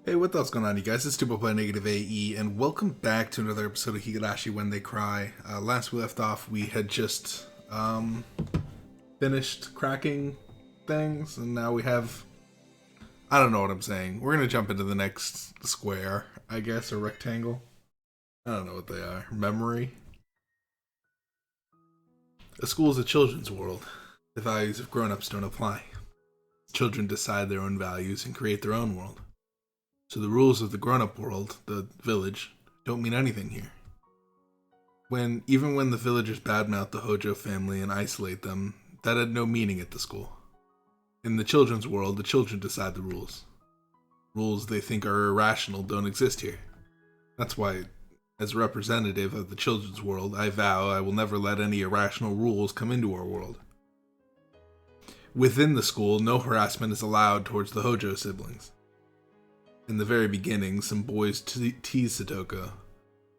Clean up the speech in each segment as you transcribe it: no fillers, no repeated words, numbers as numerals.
Hey, what else going on, you guys? It's Tubo Play Negative AE, and welcome back to another episode of Higurashi When They Cry. Last we left off, we had just finished cracking things, and now we have. I don't know what I'm saying. We're gonna jump into the next square, I guess, or rectangle. I don't know what they are. Memory. A school is a children's world. The values of grown-ups don't apply. Children decide their own values and create their own world. So the rules of the grown-up world, the village, don't mean anything here. Even when the villagers badmouth the Hojo family and isolate them, that had no meaning at the school. In the children's world, the children decide the rules. Rules they think are irrational don't exist here. That's why, as a representative of the children's world, I vow I will never let any irrational rules come into our world. Within the school, no harassment is allowed towards the Hojo siblings. In the very beginning, some boys teased Satoko,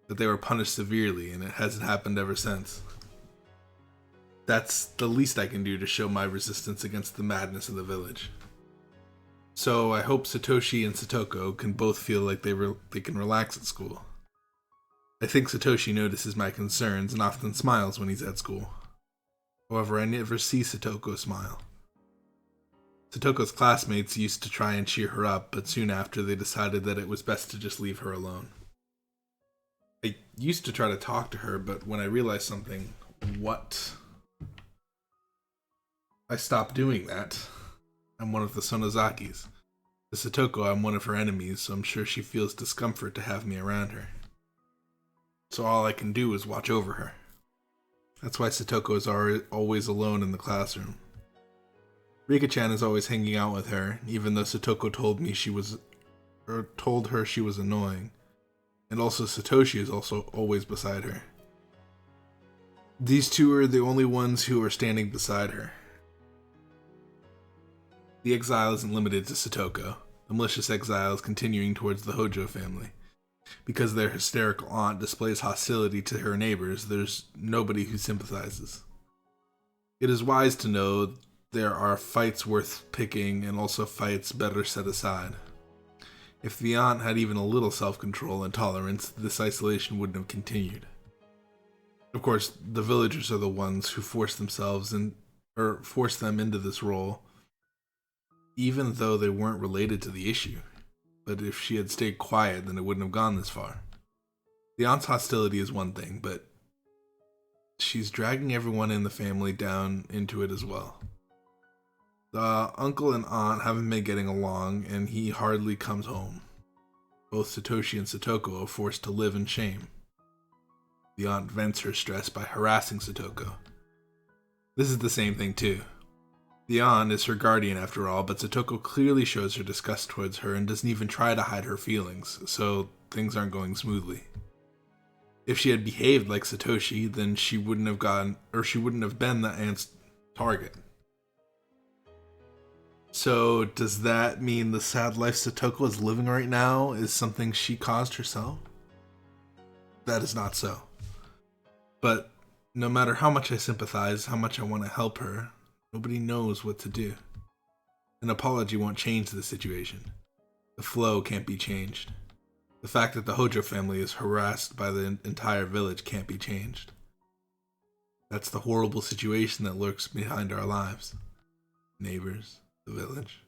but they were punished severely, and it hasn't happened ever since. That's the least I can do to show my resistance against the madness of the village. So I hope Satoshi and Satoko can both feel like they can relax at school. I think Satoshi notices my concerns and often smiles when he's at school. However, I never see Satoko smile. Satoko's classmates used to try and cheer her up, but soon after they decided that it was best to just leave her alone. I used to try to talk to her, but when I realized something, I stopped doing that. I'm one of the Sonozakis. To Satoko, I'm one of her enemies, so I'm sure she feels discomfort to have me around her. So all I can do is watch over her. That's why Satoko is always alone in the classroom. Rika-chan is always hanging out with her, even though Satoko told her she was annoying. And also Satoshi is also always beside her. These two are the only ones who are standing beside her. The exile isn't limited to Satoko. The malicious exile is continuing towards the Hojo family. Because their hysterical aunt displays hostility to her neighbors, there's nobody who sympathizes. It is wise to know there are fights worth picking and also fights better set aside. If the aunt had even a little self-control and tolerance, this isolation wouldn't have continued. Of course, the villagers are the ones who force them into this role, even though they weren't related to the issue. But if she had stayed quiet, then it wouldn't have gone this far. The aunt's hostility is one thing, but she's dragging everyone in the family down into it as well. The uncle and aunt haven't been getting along, and he hardly comes home. Both Satoshi and Satoko are forced to live in shame. The aunt vents her stress by harassing Satoko. This is the same thing too. The aunt is her guardian after all, but Satoko clearly shows her disgust towards her and doesn't even try to hide her feelings, so things aren't going smoothly. If she had behaved like Satoshi, then she wouldn't have been the aunt's target. So, does that mean the sad life Satoko is living right now is something she caused herself? That is not so. But no matter how much I sympathize, how much I want to help her, nobody knows what to do. An apology won't change the situation. The flow can't be changed. The fact that the Hojo family is harassed by the entire village can't be changed. That's the horrible situation that lurks behind our lives. Neighbors, the village,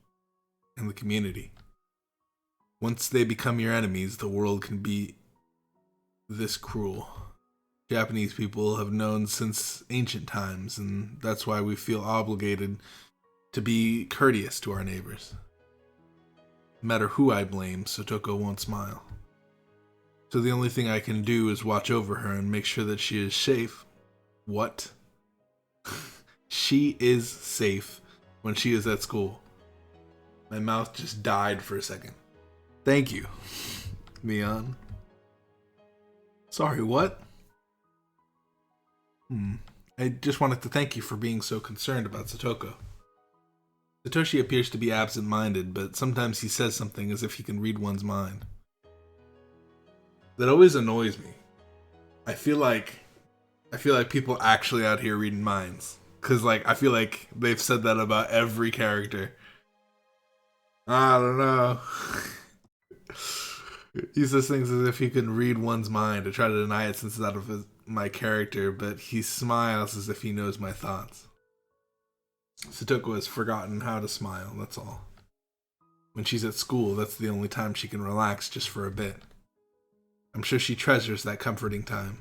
and the community. Once they become your enemies, the world can be this cruel. Japanese people have known since ancient times, and that's why we feel obligated to be courteous to our neighbors. No matter who I blame, Satoko won't smile. So the only thing I can do is watch over her and make sure that she is safe. What? She is safe when she is at school. My mouth just died for a second. Thank you, Mion. Sorry, what? I just wanted to thank you for being so concerned about Satoko. Satoshi appears to be absent-minded, but sometimes he says something as if he can read one's mind. That always annoys me. I feel like people actually out here reading minds. Cause I feel like they've said that about every character. I don't know. He says things as if he can read one's mind. I try to deny it since it's out of my character, but he smiles as if he knows my thoughts. Satoko has forgotten how to smile, that's all. When she's at school, that's the only time she can relax just for a bit. I'm sure she treasures that comforting time.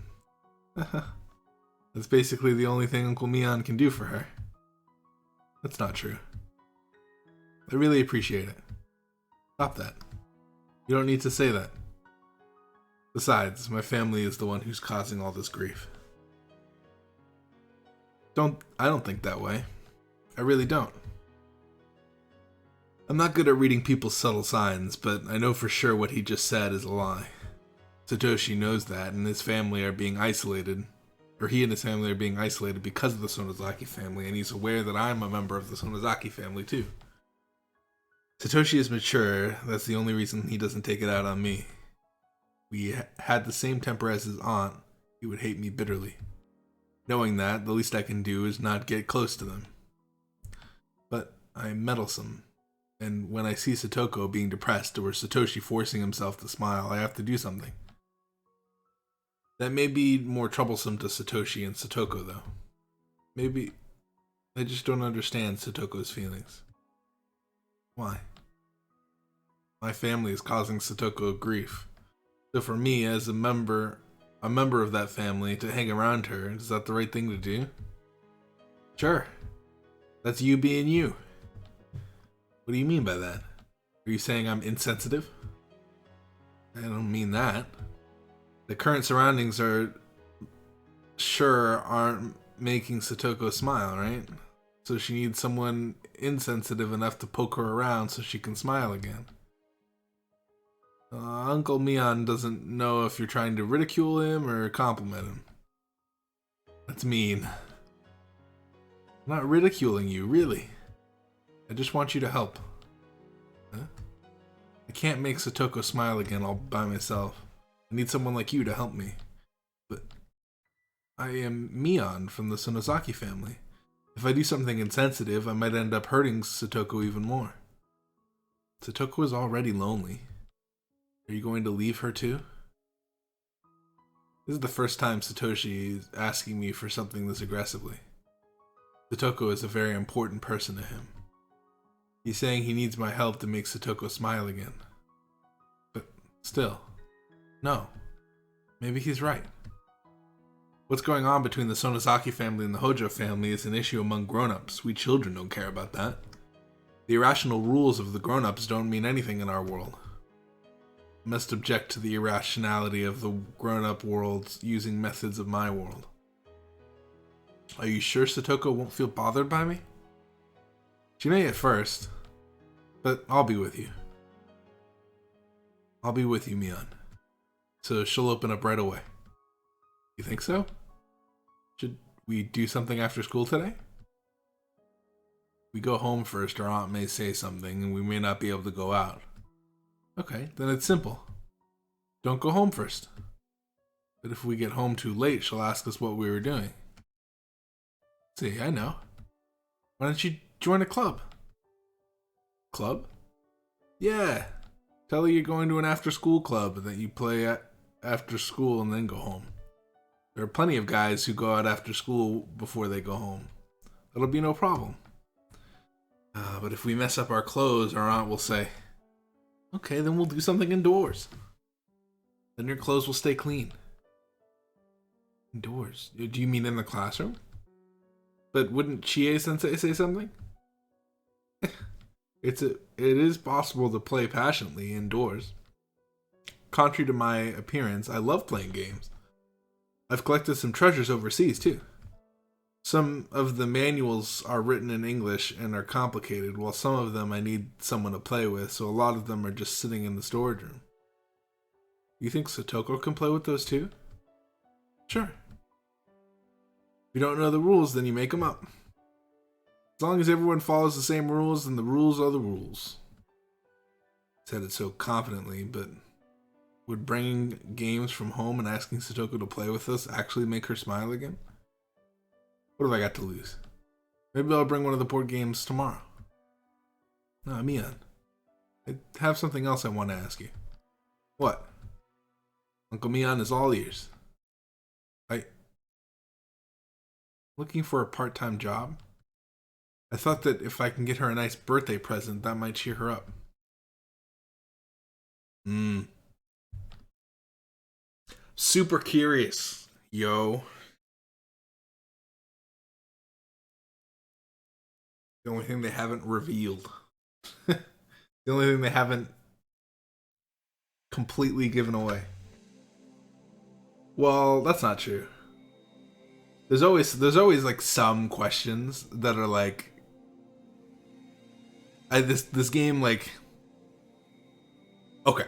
That's basically the only thing Uncle Mion can do for her. That's not true. I really appreciate it. Stop that. You don't need to say that. Besides, my family is the one who's causing all this grief. I don't think that way. I really don't. I'm not good at reading people's subtle signs, but I know for sure what he just said is a lie. Satoshi knows that, and his family are being isolated. Or he and his family are being isolated because of the Sonozaki family, and he's aware that I'm a member of the Sonozaki family too. Satoshi is mature, that's the only reason he doesn't take it out on me. We had the same temper as his aunt, he would hate me bitterly. Knowing that, the least I can do is not get close to them. But I'm meddlesome, and when I see Satoko being depressed or Satoshi forcing himself to smile, I have to do something. That may be more troublesome to Satoshi and Satoko, though. Maybe I just don't understand Satoko's feelings. Why? My family is causing Satoko grief. So for me, as a member of that family, to hang around her, is that the right thing to do? Sure. That's you being you. What do you mean by that? Are you saying I'm insensitive? I don't mean that. The current surroundings aren't making Satoko smile, right? So she needs someone insensitive enough to poke her around so she can smile again. Uncle Mion doesn't know if you're trying to ridicule him or compliment him. That's mean. I'm not ridiculing you, really. I just want you to help. Huh? I can't make Satoko smile again all by myself. I need someone like you to help me. But I am Mion from the Sonozaki family. If I do something insensitive, I might end up hurting Satoko even more. Satoko is already lonely. Are you going to leave her too? This is the first time Satoshi is asking me for something this aggressively. Satoko is a very important person to him. He's saying he needs my help to make Satoko smile again. But still, no. Maybe he's right. What's going on between the Sonozaki family and the Hojo family is an issue among grown-ups. We children don't care about that. The irrational rules of the grown-ups don't mean anything in our world. I must object to the irrationality of the grown-up worlds using methods of my world. Are you sure Satoko won't feel bothered by me? She may at first, but I'll be with you. I'll be with you, Mion. So she'll open up right away. You think so? Should we do something after school today? We go home first, our aunt may say something, and we may not be able to go out. Okay, then it's simple. Don't go home first. But if we get home too late, she'll ask us what we were doing. See, I know. Why don't you join a club? Club? Yeah. Tell her you're going to an after-school club and that you play after school and then go home. There are plenty of guys who go out after school before they go home. That'll be no problem. But if we mess up our clothes, our aunt will say, okay, then we'll do something indoors. Then your clothes will stay clean. Indoors? Do you mean in the classroom? But wouldn't Chie-sensei say something? It is possible to play passionately indoors. Contrary to my appearance, I love playing games. I've collected some treasures overseas, too. Some of the manuals are written in English and are complicated, while some of them I need someone to play with, so a lot of them are just sitting in the storage room. You think Satoko can play with those too? Sure. If you don't know the rules, then you make them up. As long as everyone follows the same rules, then the rules are the rules. I said it so confidently, but would bringing games from home and asking Satoko to play with us actually make her smile again? What have I got to lose? Maybe I'll bring one of the board games tomorrow. No, Mion. I have something else I want to ask you. What? Uncle Mion is all ears. I looking for a part-time job? I thought that if I can get her a nice birthday present, that might cheer her up. Super curious, yo. The only thing they haven't revealed. The only thing they haven't completely given away. Well, that's not true. There's always like some questions that are like this game like okay.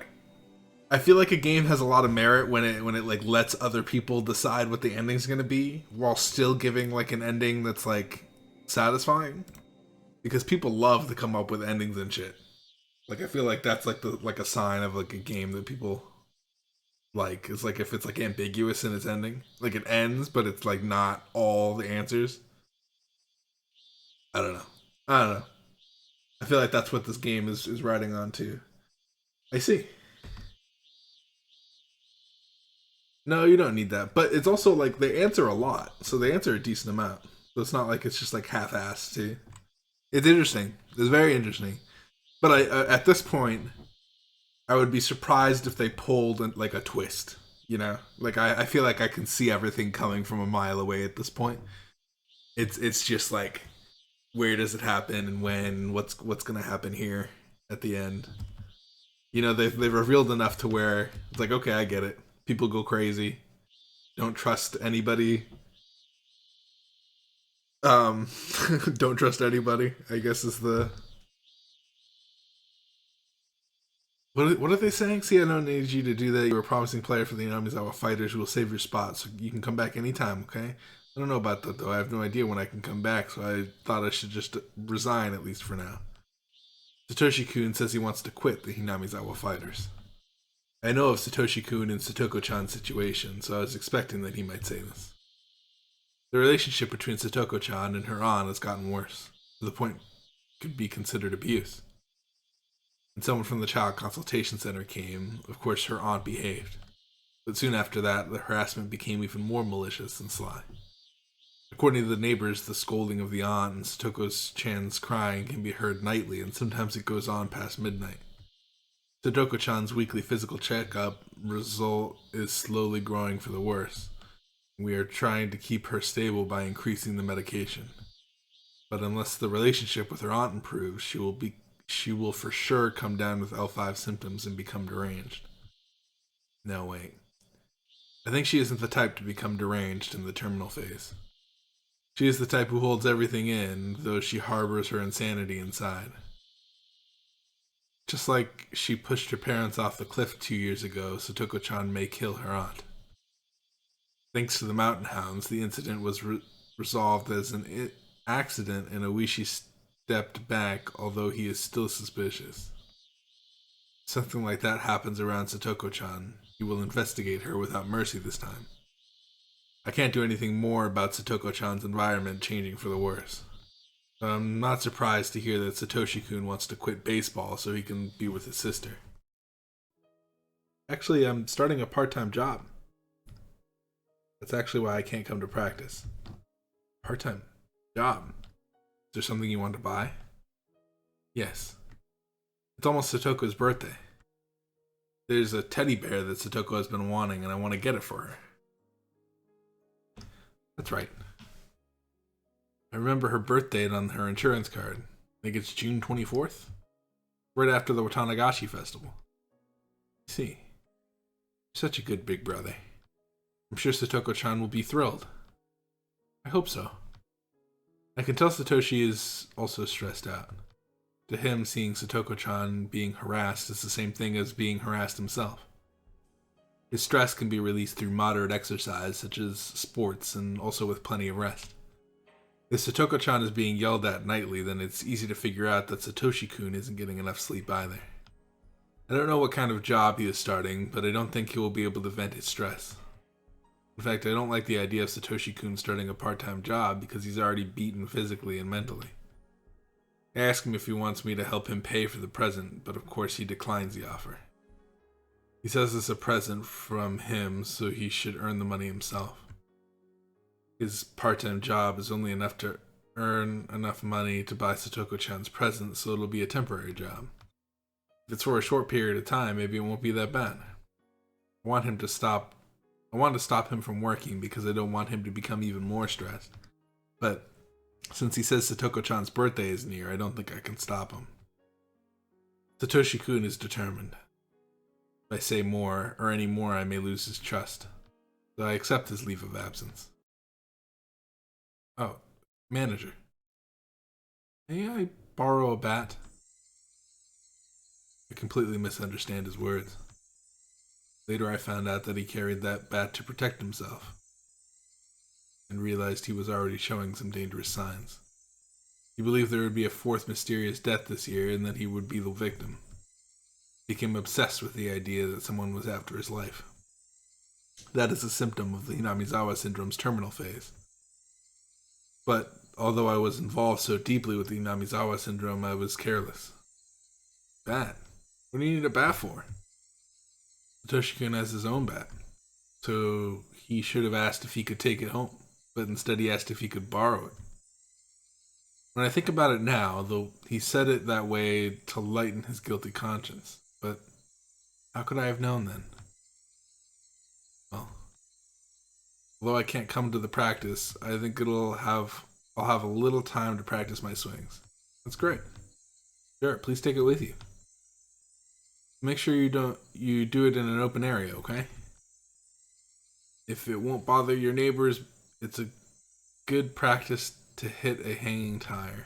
I feel like a game has a lot of merit when it like lets other people decide what the ending's going to be while still giving like an ending that's like satisfying because people love to come up with endings and shit. Like I feel like that's like a sign of like a game that people like. It's like if it's like ambiguous in its ending, like it ends but it's like not all the answers. I don't know. I don't know. I feel like that's what this game is riding on too. I see. No, you don't need that. But it's also like they answer a lot, so they answer a decent amount. So it's not like it's just like half-assed too. It's interesting. It's very interesting. But at this point, I would be surprised if they pulled like a twist. You know, like I feel like I can see everything coming from a mile away at this point. It's just like where does it happen and when? What's gonna happen here at the end? You know, they've revealed enough to where it's like okay, I get it. People go crazy. Don't trust anybody. Um, don't trust anybody. I guess is the what are they saying? See, I don't need you to do that. You're a promising player for the Inamizawa fighters who will save your spot, so you can come back anytime. Okay. I don't know about that though. I have no idea when I can come back, so I thought I should just resign at least for now. Satoshi-kun says he wants to quit the Hinamizawa fighters. I know of Satoshi-kun and Satoko-chan's situation, so I was expecting that he might say this. The relationship between Satoko-chan and her aunt has gotten worse, to the point it could be considered abuse. When someone from the Child Consultation Center came, of course her aunt behaved. But soon after that, the harassment became even more malicious and sly. According to the neighbors, the scolding of the aunt and Satoko-chan's crying can be heard nightly, and sometimes it goes on past midnight. Satoko-chan's weekly physical checkup result is slowly growing for the worse. We are trying to keep her stable by increasing the medication. But unless the relationship with her aunt improves, she will for sure come down with L5 symptoms and become deranged. No, wait. I think she isn't the type to become deranged in the terminal phase. She is the type who holds everything in, though she harbors her insanity inside. Just like she pushed her parents off the cliff 2 years ago, Satoko-chan may kill her aunt. Thanks to the mountain hounds, the incident was resolved as an accident and Oishi stepped back, although he is still suspicious. Something like that happens around Satoko-chan. He will investigate her without mercy this time. I can't do anything more about Satoko-chan's environment changing for the worse. But I'm not surprised to hear that Satoshi-kun wants to quit baseball so he can be with his sister. Actually, I'm starting a part-time job. That's actually why I can't come to practice. Part-time job. Is there something you want to buy? Yes. It's almost Satoko's birthday. There's a teddy bear that Satoko has been wanting, and I want to get it for her. That's right. I remember her birth date on her insurance card. I think it's June 24th? Right after the Watanagashi festival. I see. You're such a good big brother. I'm sure Satoko-chan will be thrilled. I hope so. I can tell Satoshi is also stressed out. To him, seeing Satoko-chan being harassed is the same thing as being harassed himself. His stress can be released through moderate exercise, such as sports, and also with plenty of rest. If Satoko-chan is being yelled at nightly, then it's easy to figure out that Satoshi-kun isn't getting enough sleep either. I don't know what kind of job he is starting, but I don't think he will be able to vent his stress. In fact, I don't like the idea of Satoshi-kun starting a part-time job because he's already beaten physically and mentally. I ask him if he wants me to help him pay for the present, but of course he declines the offer. He says it's a present from him, so he should earn the money himself. His part-time job is only enough to earn enough money to buy Satoko-chan's present, so it'll be a temporary job. If it's for a short period of time, maybe it won't be that bad. I want to stop him from working because I don't want him to become even more stressed. But since he says Satoko-chan's birthday is near, I don't think I can stop him. Satoshi-kun is determined. If I say more, or any more, I may lose his trust. So I accept his leave of absence. Oh, manager. May I borrow a bat? I completely misunderstand his words. Later I found out that he carried that bat to protect himself, and realized he was already showing some dangerous signs. He believed there would be a fourth mysterious death this year, and that he would be the victim. He became obsessed with the idea that someone was after his life. That is a symptom of the Hinamizawa syndrome's terminal phase. But although I was involved so deeply with the Hinamizawa syndrome, I was careless. Bat? What do you need a bat for? Satoshi-kun has his own bat, so he should have asked if he could take it home, but instead he asked if he could borrow it. When I think about it now, though he said it that way to lighten his guilty conscience, but how could I have known then? Well, although I can't come to the practice, I think I'll have a little time to practice my swings. That's great. Sure, please take it with you. Make sure you do it in an open area, okay? If it won't bother your neighbors, it's a good practice to hit a hanging tire.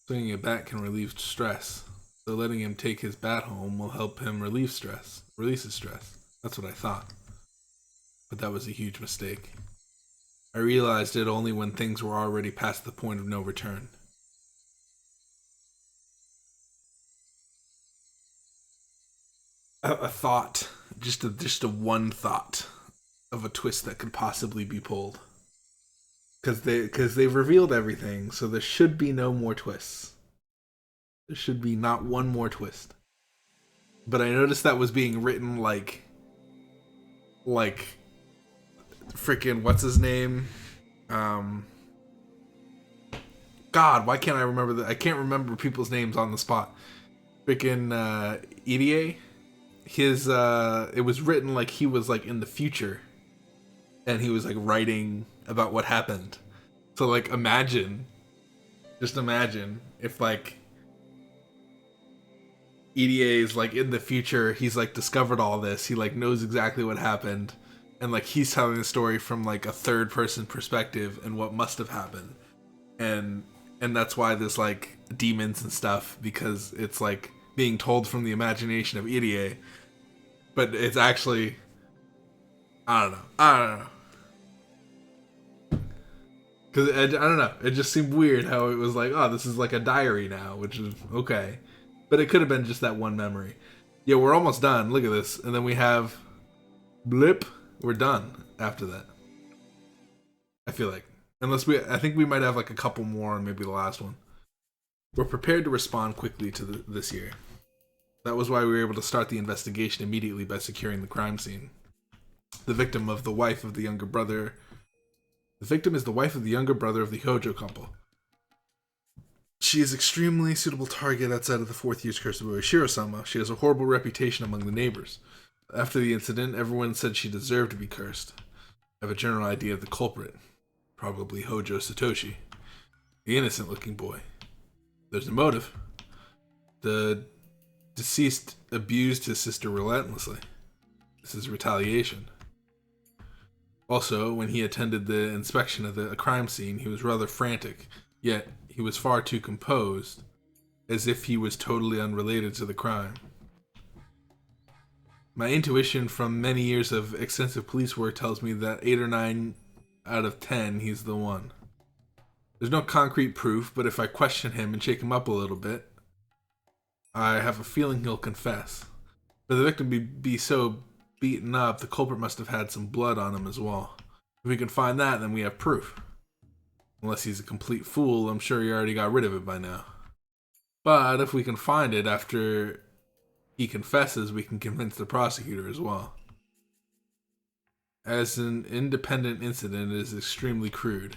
Swinging a bat can relieve stress, so letting him take his bat home will help him release his stress. That's what I thought. But that was a huge mistake. I realized it only when things were already past the point of no return. A thought, just a one thought of a twist that could possibly be pulled. Because they've revealed everything, so there should be no more twists. There should be not one more twist. But I noticed that was being written like freaking what's his name? God, why can't I remember that? I can't remember people's names on the spot. Freaking EDA. It was written like he was like in the future, and he was like writing about what happened. So like just imagine if like EDA is like in the future, he's like discovered all this, he like knows exactly what happened, and like he's telling the story from like a third person perspective and what must have happened, and that's why there's like demons and stuff, because it's like being told from the imagination of EDA, but it's actually I don't know. Because I don't know, it just seemed weird how it was like, oh, this is like a diary now, which is okay. But it could have been just that one memory. Yeah, we're almost done. Look at this. And then we have blip. We're done after that. I feel like. I think we might have like a couple more, maybe the last one. We're prepared to respond quickly to this year. That was why we were able to start the investigation immediately by securing the crime scene. The victim is the wife of the younger brother of the Hojo couple. She is extremely suitable target outside of the fourth year's curse of Ueshiro-sama. She has a horrible reputation among the neighbors. After the incident, everyone said she deserved to be cursed. I have a general idea of the culprit. Probably Hojo Satoshi. The innocent-looking boy. There's a motive. The deceased abused his sister relentlessly. This is retaliation. Also, when he attended the inspection of the crime scene, he was rather frantic, yet he was far too composed, as if he was totally unrelated to the crime. My intuition from many years of extensive police work tells me that 8 or 9 out of 10, he's the one. There's no concrete proof, but if I question him and shake him up a little bit, I have a feeling he'll confess. For the victim to be so beaten up, the culprit must have had some blood on him as well. If we can find that, then we have proof. Unless he's a complete fool, I'm sure he already got rid of it by now. But if we can find it after he confesses, we can convince the prosecutor as well. As an independent incident, it is extremely crude.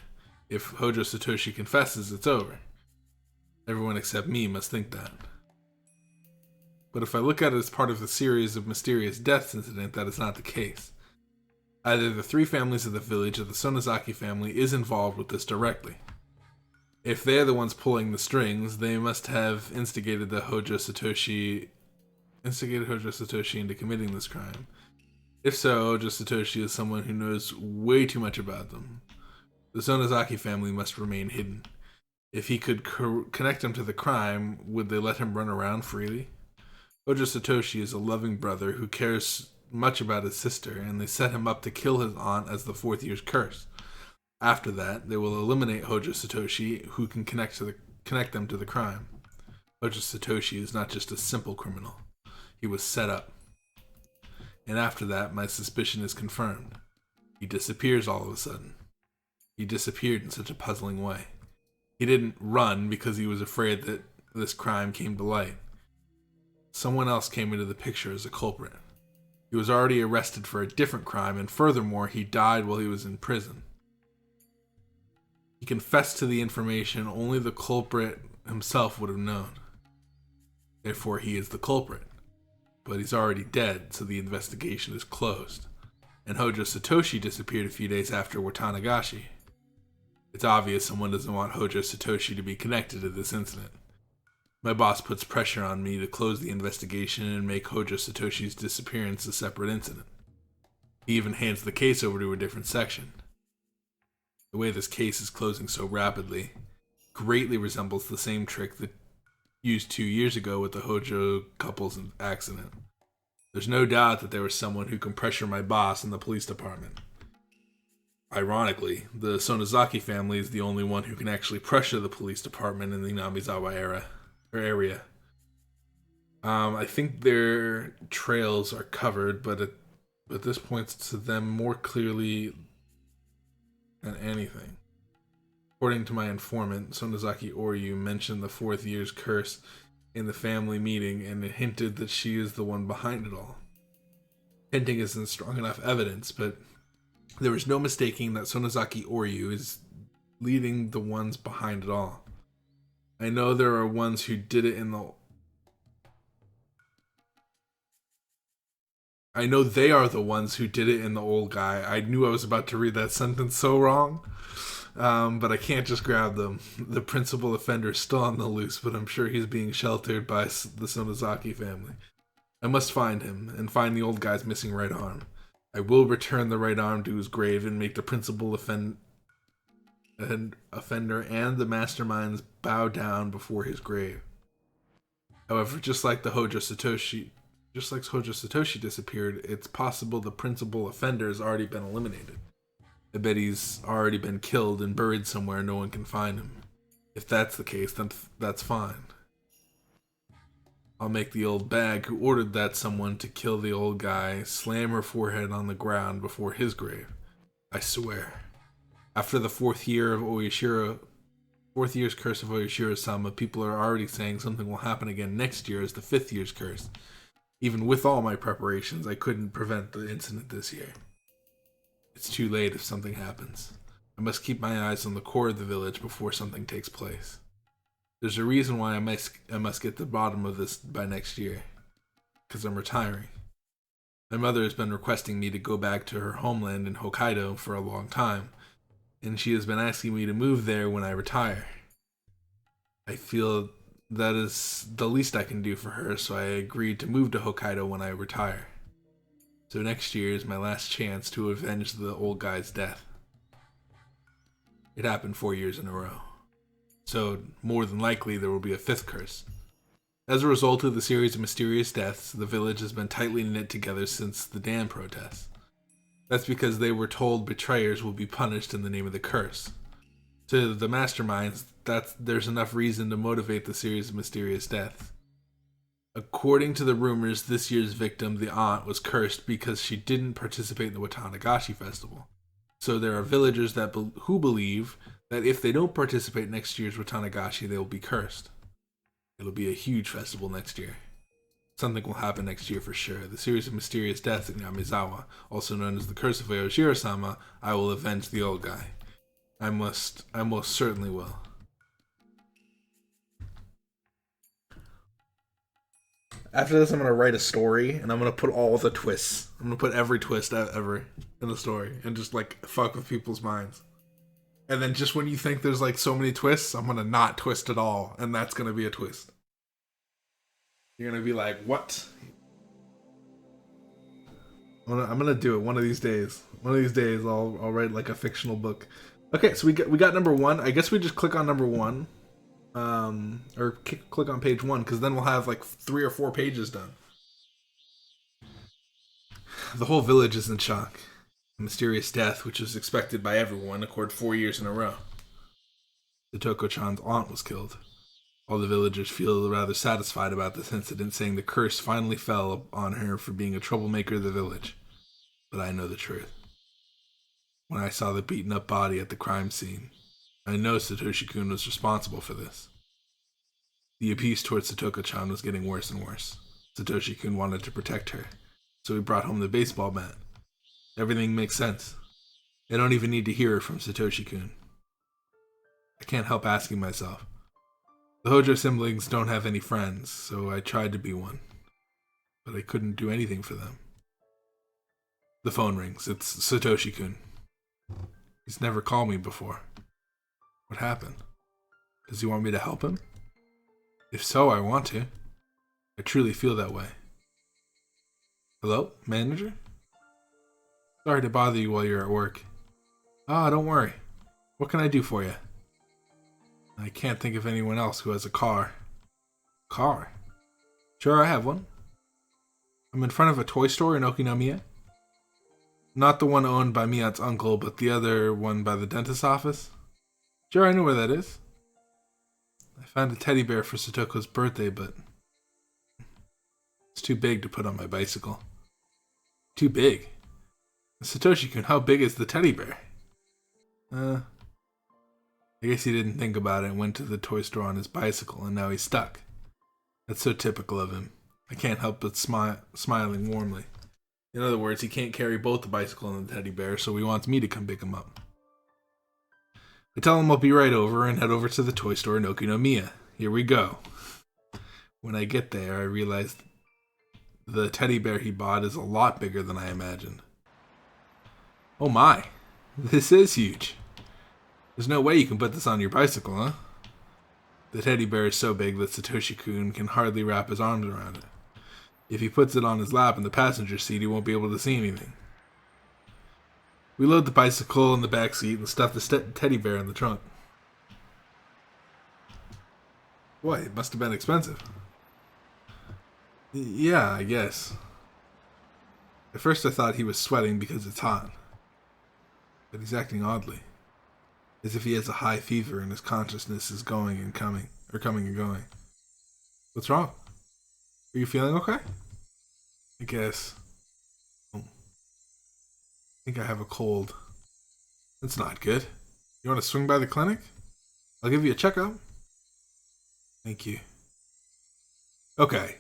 If Hojo Satoshi confesses, it's over. Everyone except me must think that. But if I look at it as part of the series of mysterious deaths incident, that is not the case. Either the three families of the village or the Sonozaki family is involved with this directly. If they are the ones pulling the strings, they must have instigated Hojo Satoshi into committing this crime. If so, Hojo Satoshi is someone who knows way too much about them. The Sonozaki family must remain hidden. If he could connect them to the crime, would they let him run around freely? Hojo Satoshi is a loving brother who cares much about his sister, and they set him up to kill his aunt as the fourth year's curse. After that, they will eliminate Hojo Satoshi, who can connect them to the crime. Hojo Satoshi is not just a simple criminal. He was set up. And after that, my suspicion is confirmed. He disappears all of a sudden. He disappeared in such a puzzling way. He didn't run because he was afraid that this crime came to light. Someone else came into the picture as a culprit. He was already arrested for a different crime, and furthermore, he died while he was in prison. He confessed to the information only the culprit himself would have known. Therefore, he is the culprit. But he's already dead, so the investigation is closed. And Hojo Satoshi disappeared a few days after Watanagashi. It's obvious someone doesn't want Hojo Satoshi to be connected to this incident. My boss puts pressure on me to close the investigation and make Hojo Satoshi's disappearance a separate incident. He even hands the case over to a different section. The way this case is closing so rapidly greatly resembles the same trick that used 2 years ago with the Hojo couple's accident. There's no doubt that there was someone who can pressure my boss in the police department. Ironically, the Sonozaki family is the only one who can actually pressure the police department in the Namizawa area. I think their trails are covered, but this points to them more clearly than anything. According to my informant, Sonozaki Oryu mentioned the fourth year's curse in the family meeting, and it hinted that she is the one behind it all. Hinting isn't strong enough evidence, but there is no mistaking that Sonozaki Oryu is leading the ones behind it all. I know there are ones who did it in the... I know they are the ones who did it in the old guy. I knew I was about to read that sentence so wrong. But I can't just grab them. The principal offender is still on the loose, but I'm sure he's being sheltered by the Sonozaki family. I must find him, and find the old guy's missing right arm. I will return the right arm to his grave and make the principal offender and the masterminds bow down before his grave. However, just like Hojo Satoshi disappeared, it's possible the principal offender has already been eliminated. I bet he's already been killed and buried somewhere no one can find him. If that's the case, then that's fine. I'll make the old bag who ordered that someone to kill the old guy slam her forehead on the ground before his grave. I swear. After the fourth year's curse of Oyashiro-sama, people are already saying something will happen again next year as the fifth year's curse. Even with all my preparations, I couldn't prevent the incident this year. It's too late if something happens. I must keep my eyes on the core of the village before something takes place. There's a reason why I must get to the bottom of this by next year. Because I'm retiring. My mother has been requesting me to go back to her homeland in Hokkaido for a long time, and she has been asking me to move there when I retire. I feel that is the least I can do for her, so I agreed to move to Hokkaido when I retire. So next year is my last chance to avenge the old guy's death. It happened 4 years in a row. So more than likely there will be a fifth curse. As a result of the series of mysterious deaths, the village has been tightly knit together since the dam protests. That's because they were told betrayers will be punished in the name of the curse. To the masterminds, there's enough reason to motivate the series of mysterious deaths. According to the rumors, this year's victim, the aunt, was cursed because she didn't participate in the Watanagashi festival. So there are villagers who believe that if they don't participate next year's Watanagashi, they will be cursed. It'll be a huge festival next year. Something will happen next year for sure. The series of mysterious deaths in Yamizawa, also known as the Curse of Aoshiro-sama, I will avenge the old guy. I most certainly will. After this, I'm going to write a story, and I'm going to put all the twists. I'm going to put every twist ever in the story, and just, like, fuck with people's minds. And then just when you think there's, like, so many twists, I'm going to not twist at all, and that's going to be a twist. You're going to be like, what? I'm gonna do it one of these days. One of these days, I'll write like a fictional book. Okay, so we got number one. I guess we just click on number one, or click on page one, because then we'll have like 3 or 4 pages done. The whole village is in shock. The mysterious death, which was expected by everyone, occurred 4 years in a row. Satoko-chan's aunt was killed. All the villagers feel rather satisfied about this incident, saying the curse finally fell on her for being a troublemaker of the village. But I know the truth. When I saw the beaten up body at the crime scene, I know Satoshi-kun was responsible for this. The abuse towards Satoko-chan was getting worse and worse. Satoshi-kun wanted to protect her, so he brought home the baseball bat. Everything makes sense. I don't even need to hear it from Satoshi-kun. I can't help asking myself. The Hojo siblings don't have any friends, so I tried to be one. But I couldn't do anything for them. The phone rings. It's Satoshi-kun. He's never called me before. What happened? Does he want me to help him? If so, I want to. I truly feel that way. Hello, manager? Sorry to bother you while you're at work. Ah, don't worry. What can I do for you? I can't think of anyone else who has a car. Car? Sure, I have one. I'm in front of a toy store in Okinomiya. Not the one owned by Miyat's uncle, but the other one by the dentist's office. Sure, I know where that is. I found a teddy bear for Satoko's birthday, but it's too big to put on my bicycle. Too big? Satoshi-kun, how big is the teddy bear? I guess he didn't think about it and went to the toy store on his bicycle, and now he's stuck. That's so typical of him. I can't help but smiling warmly. In other words, he can't carry both the bicycle and the teddy bear, so he wants me to come pick him up. I tell him I'll be right over and head over to the toy store in Okinomiya. Here we go. When I get there, I realize the teddy bear he bought is a lot bigger than I imagined. Oh my, this is huge. There's no way you can put this on your bicycle, huh? The teddy bear is so big that Satoshi-kun can hardly wrap his arms around it. If he puts it on his lap in the passenger seat, he won't be able to see anything. We load the bicycle in the back seat and stuff the teddy bear in the trunk. Boy, it must have been expensive. Yeah, I guess. At first I thought he was sweating because it's hot. But he's acting oddly. As if he has a high fever and his consciousness is going and coming, or coming and going. What's wrong? Are you feeling okay? I guess. Oh. I think I have a cold. That's not good. You want to swing by the clinic? I'll give you a checkup. Thank you. Okay.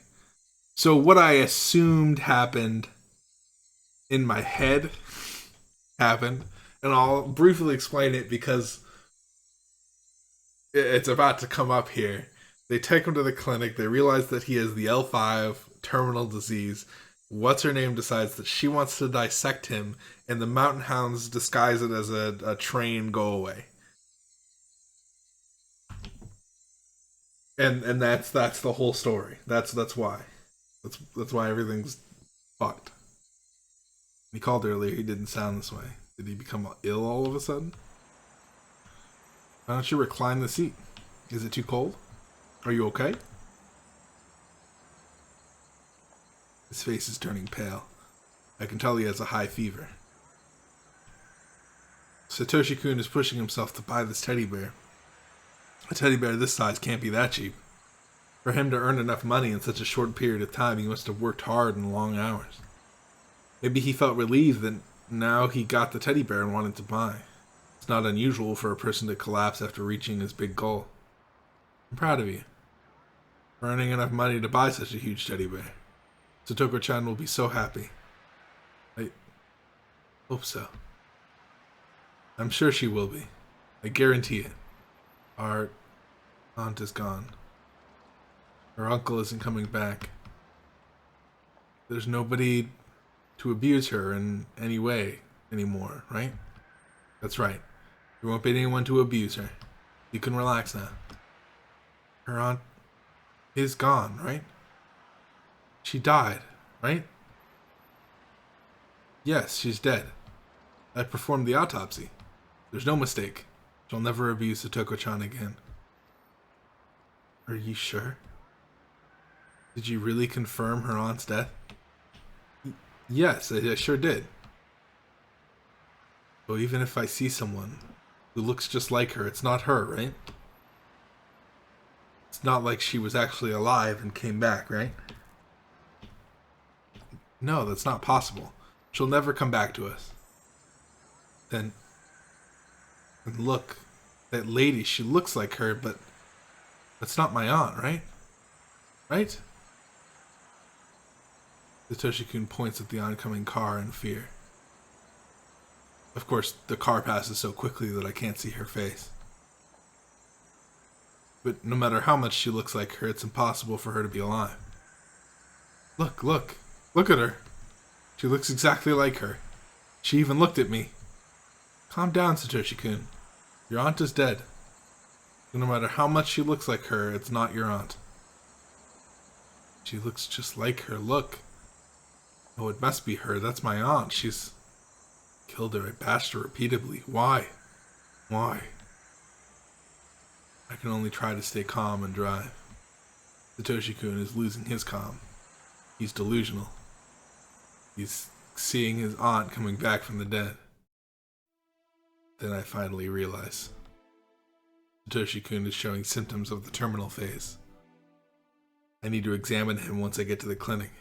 So what I assumed happened in my head happened. And I'll briefly explain it because it's about to come up here. They take him to the clinic. They realize that he has the L5 terminal disease. What's-her-name decides that she wants to dissect him, and the Mountain Hounds disguise it as a train go away. And that's the whole story. That's why. That's why everything's fucked. He called earlier. He didn't sound this way. Did he become ill all of a sudden? Why don't you recline the seat? Is it too cold? Are you okay? His face is turning pale. I can tell he has a high fever. Satoshi-kun is pushing himself to buy this teddy bear. A teddy bear this size can't be that cheap. For him to earn enough money in such a short period of time, he must have worked hard and long hours. Maybe he felt relieved that now he got the teddy bear and wanted to buy. It's not unusual for a person to collapse after reaching his big goal. I'm proud of you for earning enough money to buy such a huge teddy bear. Satoko-chan will be so happy. I hope so. I'm sure she will be. I guarantee it. Our aunt is gone. Her uncle isn't coming back. There's nobody to abuse her in any way anymore, right? That's right. There won't be anyone to abuse her. You can relax now. Her aunt is gone, right? She died, right? Yes, she's dead. I performed the autopsy. There's no mistake. She'll never abuse Satoko-chan again. Are you sure? Did you really confirm her aunt's death? Yes, I sure did. So even if I see someone who looks just like her, it's not her, right? It's not like she was actually alive and came back, right? No, that's not possible. She'll never come back to us. Then look, that lady, she looks like her, but that's not my aunt, right? Right? Satoshi-kun points at the oncoming car in fear. Of course, the car passes so quickly that I can't see her face. But no matter how much she looks like her, it's impossible for her to be alive. Look at her. She looks exactly like her. She even looked at me. Calm down, Satoshi-kun. Your aunt is dead. No matter how much she looks like her, it's not your aunt. She looks just like her. Look. Oh, it must be her. That's my aunt. She's killed her. I bashed her repeatedly. Why? Why? I can only try to stay calm and drive. Satoshi-kun is losing his calm. He's delusional. He's seeing his aunt coming back from the dead. Then I finally realize Satoshi-kun is showing symptoms of the terminal phase. I need to examine him once I get to the clinic.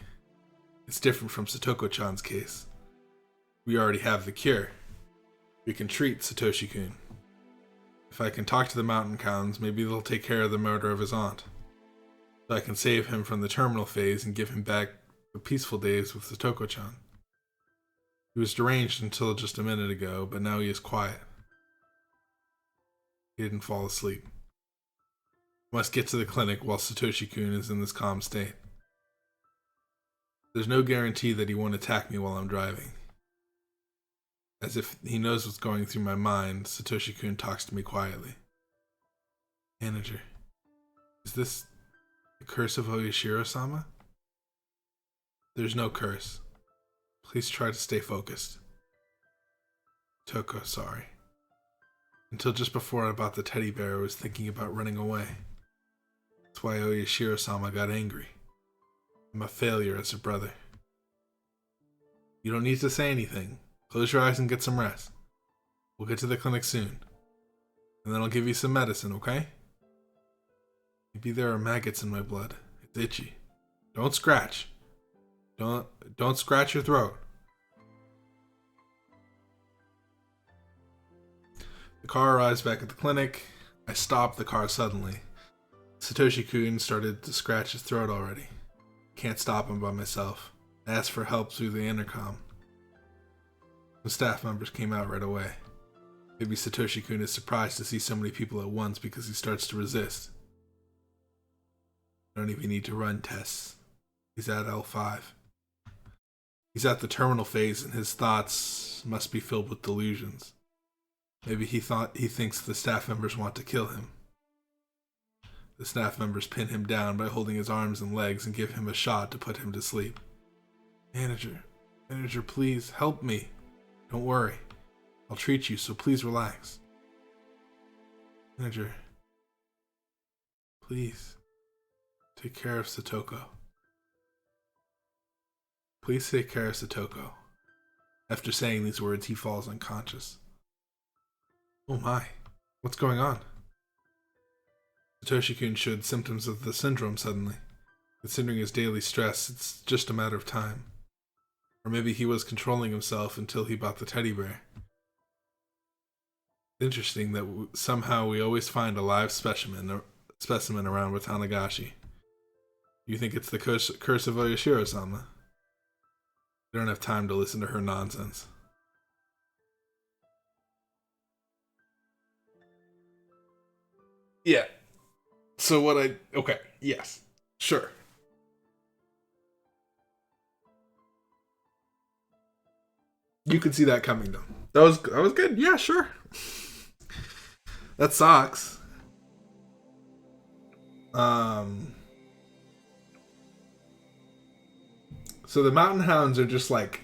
It's different from Satoko-chan's case. We already have the cure. We can treat Satoshi-kun. If I can talk to the mountain clowns, maybe they'll take care of the murder of his aunt. So I can save him from the terminal phase and give him back the peaceful days with Satoko-chan. He was deranged until just a minute ago, but now he is quiet. He didn't fall asleep. I must get to the clinic while Satoshi-kun is in this calm state. There's no guarantee that he won't attack me while I'm driving. As if he knows what's going through my mind, Satoshi-kun talks to me quietly. Manager, is this the curse of Oyashiro-sama? There's no curse. Please try to stay focused. Toko, sorry. Until just before I bought the teddy bear, I was thinking about running away. That's why Oyashiro-sama got angry. I'm a failure as a brother. You don't need to say anything. Close your eyes and get some rest. We'll get to the clinic soon. And then I'll give you some medicine, okay? Maybe there are maggots in my blood. It's itchy. Don't scratch. Don't scratch your throat. The car arrives back at the clinic. I stopped the car suddenly. Satoshi-kun started to scratch his throat already. Can't stop him by myself. I asked for help through the intercom. The staff members came out right away. Maybe Satoshi-kun is surprised to see so many people at once because he starts to resist. I don't even need to run tests. He's at L5. He's at the terminal phase and his thoughts must be filled with delusions. Maybe he thinks the staff members want to kill him. The staff members pin him down by holding his arms and legs and give him a shot to put him to sleep. Manager, please help me. Don't worry. I'll treat you, so please relax. Manager, please take care of Satoko. Please take care of Satoko. After saying these words, he falls unconscious. Oh my, what's going on? Satoshi-kun showed symptoms of the syndrome suddenly. Considering his daily stress, it's just a matter of time. Or maybe he was controlling himself until he bought the teddy bear. Interesting that somehow we always find a live specimen around with Tanagashi. You think it's the curse of Oyashiro-sama? I don't have time to listen to her nonsense. Yeah. So okay, yes. Sure. You could see that coming though. That was good. Yeah, sure. That sucks. Um so the mountain hounds are just like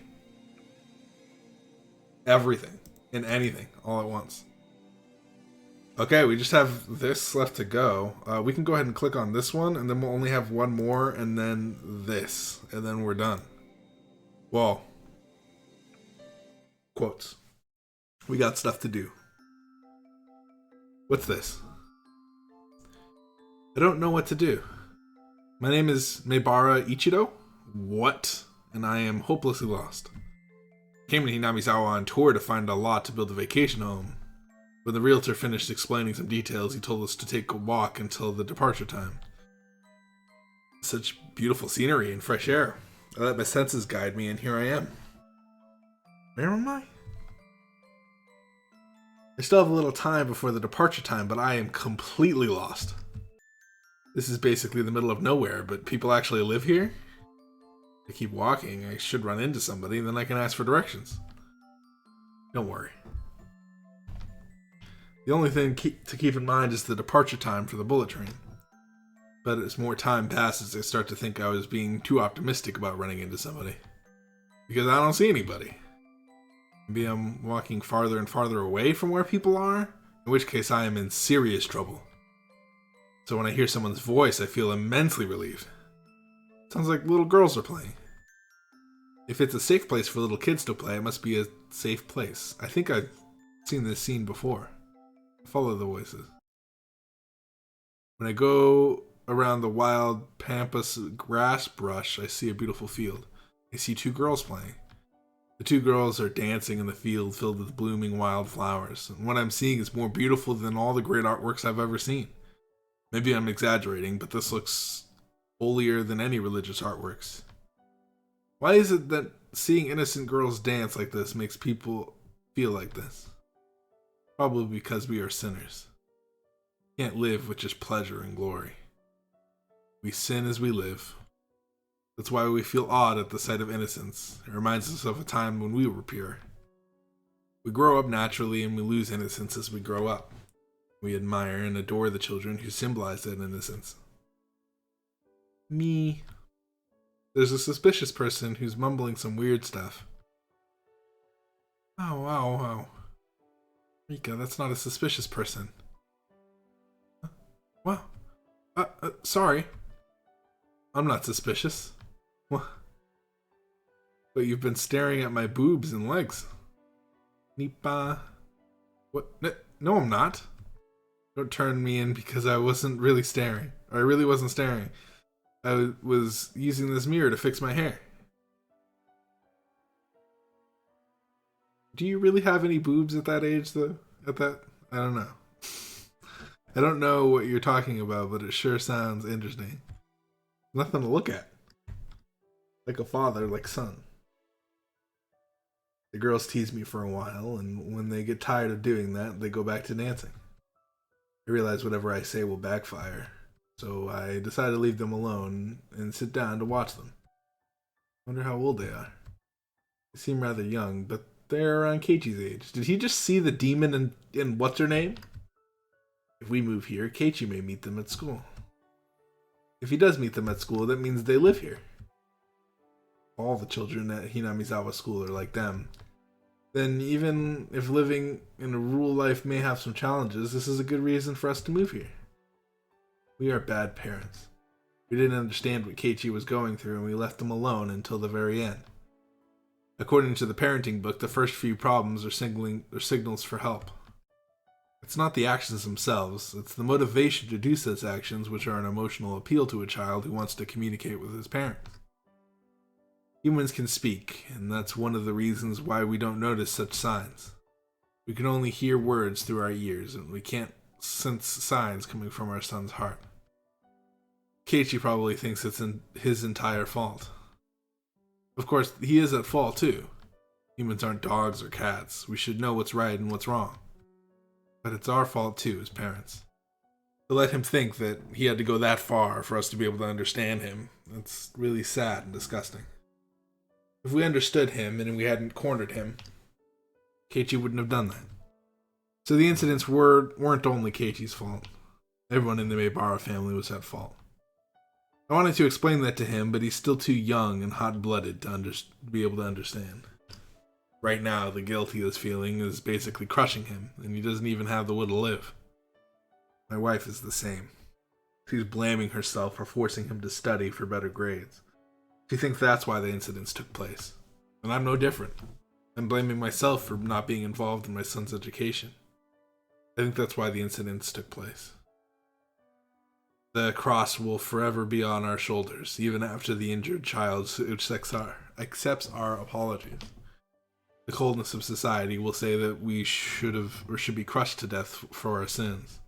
everything and anything all at once. Okay, we just have this left to go. We can go ahead and click on this one, and then we'll only have one more, and then this, and then we're done. Well, quotes. We got stuff to do. What's this? I don't know what to do. My name is Meibara Ichido. What? And I am hopelessly lost. Came to Hinamizawa on tour to find a lot to build a vacation home. When the realtor finished explaining some details, he told us to take a walk until the departure time. Such beautiful scenery and fresh air. I let my senses guide me, and here I am. Where am I? I still have a little time before the departure time, but I am completely lost. This is basically the middle of nowhere, but people actually live here? I keep walking, I should run into somebody, and then I can ask for directions. Don't worry. The only thing to keep in mind is the departure time for the bullet train. But as more time passes, I start to think I was being too optimistic about running into somebody. Because I don't see anybody. Maybe I'm walking farther and farther away from where people are, in which case I am in serious trouble. So when I hear someone's voice, I feel immensely relieved. It sounds like little girls are playing. If it's a safe place for little kids to play, it must be a safe place. I think I've seen this scene before. Follow the voices. When I go around the wild pampas grass brush, I see a beautiful field. I see two girls playing. The two girls are dancing in the field filled with blooming wild flowers. And what I'm seeing is more beautiful than all the great artworks I've ever seen. Maybe I'm exaggerating, but this looks holier than any religious artworks. Why is it that seeing innocent girls dance like this makes people feel like this? Probably because we are sinners. Can't live with just pleasure and glory. We sin as we live. That's why we feel awed at the sight of innocence. It reminds us of a time when we were pure. We grow up naturally and we lose innocence as we grow up. We admire and adore the children who symbolize that innocence. Me. There's a suspicious person who's mumbling some weird stuff. Ow. Rika, that's not a suspicious person. Wow. Sorry. I'm not suspicious. What? But you've been staring at my boobs and legs. Nipa. What? No, I'm not. Don't turn me in because I wasn't really staring. Or I really wasn't staring. I was using this mirror to fix my hair. Do you really have any boobs at that age, though? I don't know. I don't know what you're talking about, but it sure sounds interesting. Nothing to look at. Like a father, like son. The girls tease me for a while, and when they get tired of doing that, they go back to dancing. I realize whatever I say will backfire, so I decide to leave them alone and sit down to watch them. Wonder how old they are. They seem rather young, but they're around Keiichi's age. Did he just see the demon in what's her name? If we move here, Keiichi may meet them at school. If he does meet them at school, that means they live here. All the children at Hinamizawa School are like them. Then even if living in a rural life may have some challenges, this is a good reason for us to move here. We are bad parents. We didn't understand what Keiichi was going through and we left them alone until the very end. According to the parenting book, the first few problems are signals for help. It's not the actions themselves, it's the motivation to do such actions which are an emotional appeal to a child who wants to communicate with his parents. Humans can speak, and that's one of the reasons why we don't notice such signs. We can only hear words through our ears, and we can't sense signs coming from our son's heart. Keiichi probably thinks it's his entire fault. Of course, he is at fault too. Humans aren't dogs or cats. We should know what's right and what's wrong. But it's our fault too, as parents. To let him think that he had to go that far for us to be able to understand him, that's really sad and disgusting. If we understood him and we hadn't cornered him, Keiichi wouldn't have done that. So the incidents weren't only Keiichi's fault. Everyone in the Maebara family was at fault. I wanted to explain that to him, but he's still too young and hot-blooded to be able to understand. Right now, the guilt he is feeling is basically crushing him, and he doesn't even have the will to live. My wife is the same. She's blaming herself for forcing him to study for better grades. She thinks that's why the incidents took place. And I'm no different. I'm blaming myself for not being involved in my son's education. I think that's why the incidents took place. The cross will forever be on our shoulders, even after the injured child accepts our apologies. The coldness of society will say that we should be crushed to death for our sins.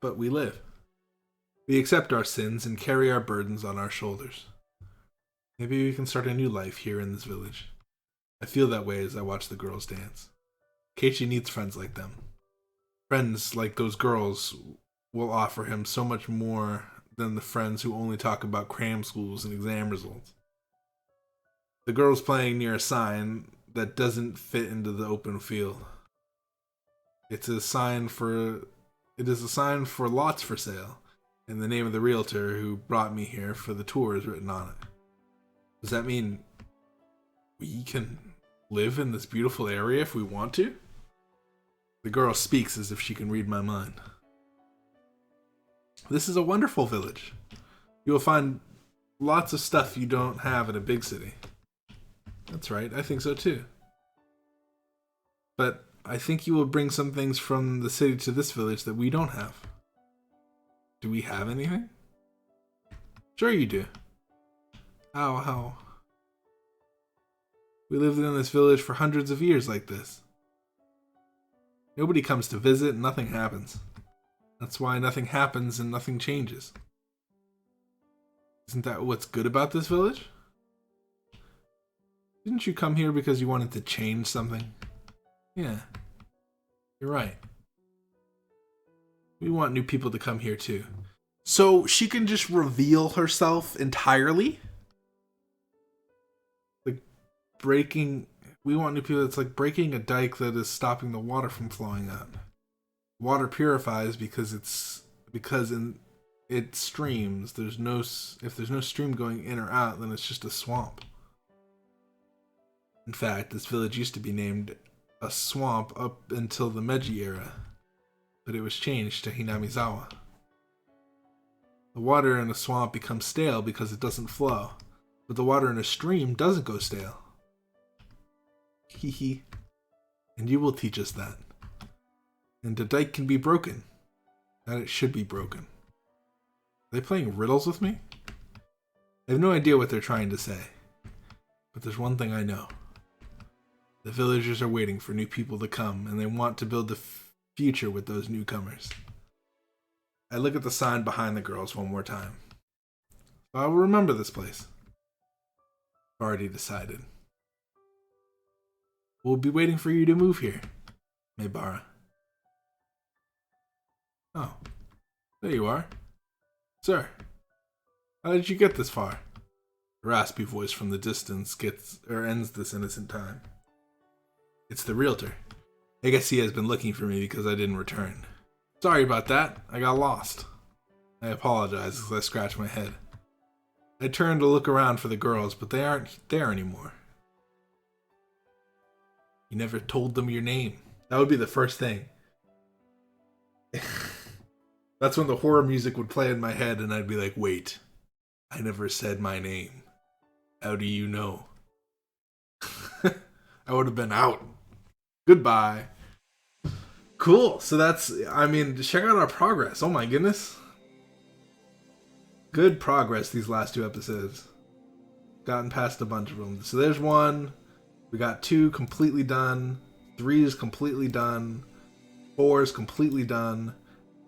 But we live. We accept our sins and carry our burdens on our shoulders. Maybe we can start a new life here in this village. I feel that way as I watch the girls dance. Keiichi needs friends like them. Friends like those girls will offer him so much more than the friends who only talk about cram schools and exam results. The girl's playing near a sign that doesn't fit into the open field. It is a sign for lots for sale, and the name of the realtor who brought me here for the tour is written on it. Does that mean we can live in this beautiful area if we want to? The girl speaks as if she can read my mind. This is a wonderful village. You will find lots of stuff you don't have in a big city. That's right, I think so too. But I think you will bring some things from the city to this village that we don't have. Do we have anything? Sure you do. How? We lived in this village for hundreds of years like this. Nobody comes to visit and nothing happens. That's why nothing happens and nothing changes. Isn't that what's good about this village? Didn't you come here because you wanted to change something? Yeah, you're right. We want new people to come here too. So she can just reveal herself entirely? Like we want new people. It's like breaking a dike that is stopping the water from flowing out. Water purifies because it streams. If there's no stream going in or out, then it's just a swamp. In fact, this village used to be named a swamp up until the Meiji era, but it was changed to Hinamizawa. The water in a swamp becomes stale because it doesn't flow, but the water in a stream doesn't go stale. Hee. And you will teach us that. And the dike can be broken. That it should be broken. Are they playing riddles with me? I have no idea what they're trying to say. But there's one thing I know. The villagers are waiting for new people to come, and they want to build the future with those newcomers. I look at the sign behind the girls one more time. So I will remember this place. I've already decided. We'll be waiting for you to move here, Maebara. Oh, there you are. Sir, how did you get this far? A raspy voice from the distance ends this innocent time. It's the realtor. I guess he has been looking for me because I didn't return. Sorry about that. I got lost. I apologize as I scratch my head. I turn to look around for the girls, but they aren't there anymore. You never told them your name. That would be the first thing. That's when the horror music would play in my head and I'd be like, wait, I never said my name. How do you know? I would have been out. Goodbye. Cool. So check out our progress. Oh my goodness. Good progress these last 2 episodes. Gotten past a bunch of them. So there's 1. We got 2 completely done. 3 is completely done. 4 is completely done.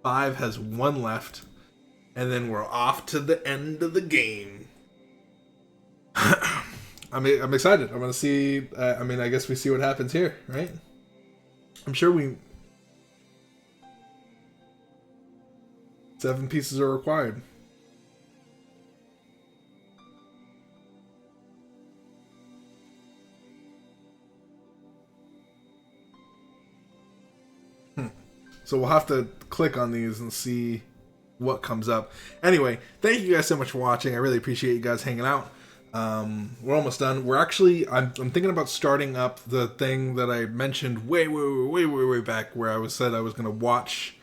5 has 1 left. And then we're off to the end of the game. I'm excited. I'm gonna see. I mean, I guess we see what happens here, right? I'm sure 7 pieces are required. So we'll have to click on these and see what comes up. Anyway, thank you guys so much for watching. I really appreciate you guys hanging out. We're almost done. We're actually, I'm thinking about starting up the thing that I mentioned way back, where I said I was going to watch.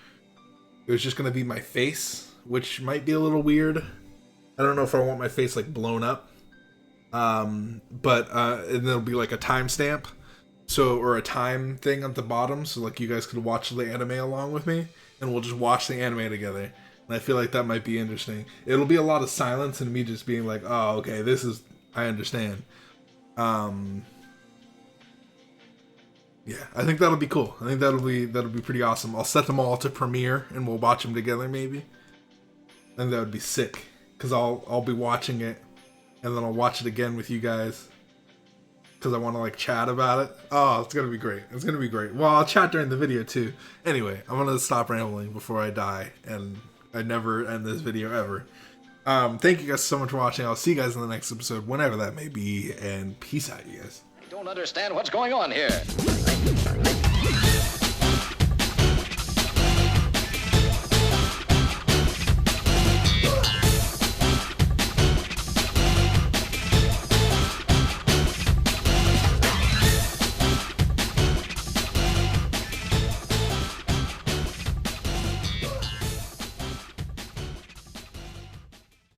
It was just going to be my face, which might be a little weird. I don't know if I want my face like blown up. And it'll be like a timestamp. So, or a time thing at the bottom, so like you guys could watch the anime along with me, and we'll just watch the anime together. And I feel like that might be interesting. It'll be a lot of silence and me just being like, oh, okay, I understand. Yeah, I think that'll be cool. I think that'll be pretty awesome. I'll set them all to premiere, and we'll watch them together maybe. I think that would be sick, because I'll be watching it, and then I'll watch it again with you guys. Because I want to like chat about it. Oh, it's gonna be great. It's gonna be great. Well, I'll chat during the video too. Anyway, I'm gonna stop rambling before I die, and I never end this video ever. Thank you guys so much for watching. I'll see you guys in the next episode, whenever that may be, and peace out, you guys. I don't understand what's going on here.